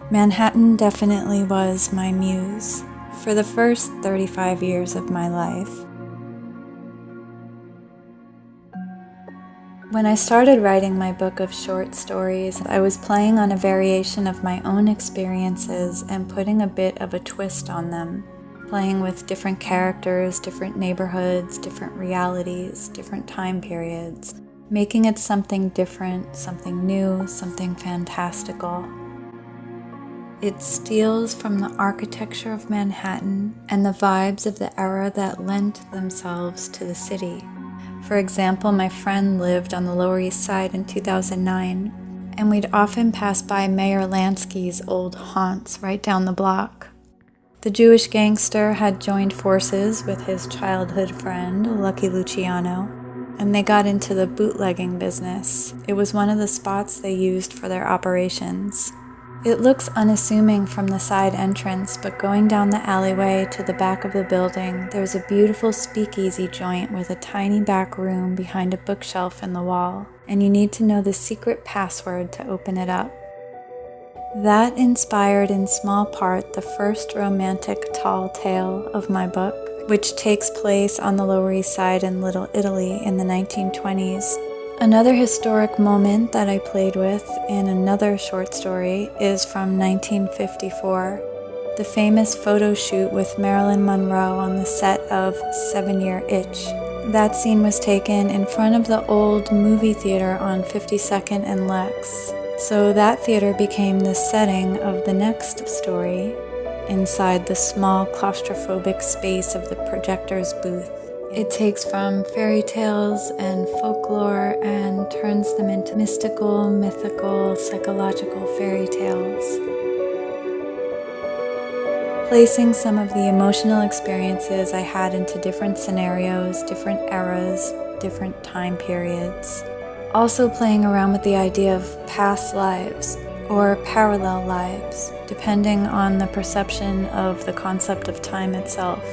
Manhattan definitely was my muse for the first 35 years of my life. When I started writing my book of short stories, I was playing on a variation of my own experiences and putting a bit of a twist on them, playing with different characters, different neighborhoods, different realities, different time periods, making it something different, something new, something fantastical. It steals from the architecture of Manhattan and the vibes of the era that lent themselves to the city. For example, my friend lived on the Lower East Side in 2009, and we'd often pass by Mayor Lansky's old haunts right down the block. The Jewish gangster had joined forces with his childhood friend, Lucky Luciano, and they got into the bootlegging business. It was one of the spots they used for their operations. It looks unassuming from the side entrance, but going down the alleyway to the back of the building, there's a beautiful speakeasy joint with a tiny back room behind a bookshelf in the wall, and you need to know the secret password to open it up. That inspired in small part the first romantic tall tale of my book, which takes place on the Lower East Side in Little Italy in the 1920s. Another historic moment that I played with in another short story is from 1954, the famous photo shoot with Marilyn Monroe on the set of 7-Year Itch. That scene was taken in front of the old movie theater on 52nd and Lex, so that theater became the setting of the next story inside the small claustrophobic space of the projector's booth. It takes from fairy tales and folklore and turns them into mystical, mythical, psychological fairy tales, placing some of the emotional experiences I had into different scenarios, different eras, different time periods. Also playing around with the idea of past lives or parallel lives, depending on the perception of the concept of time itself.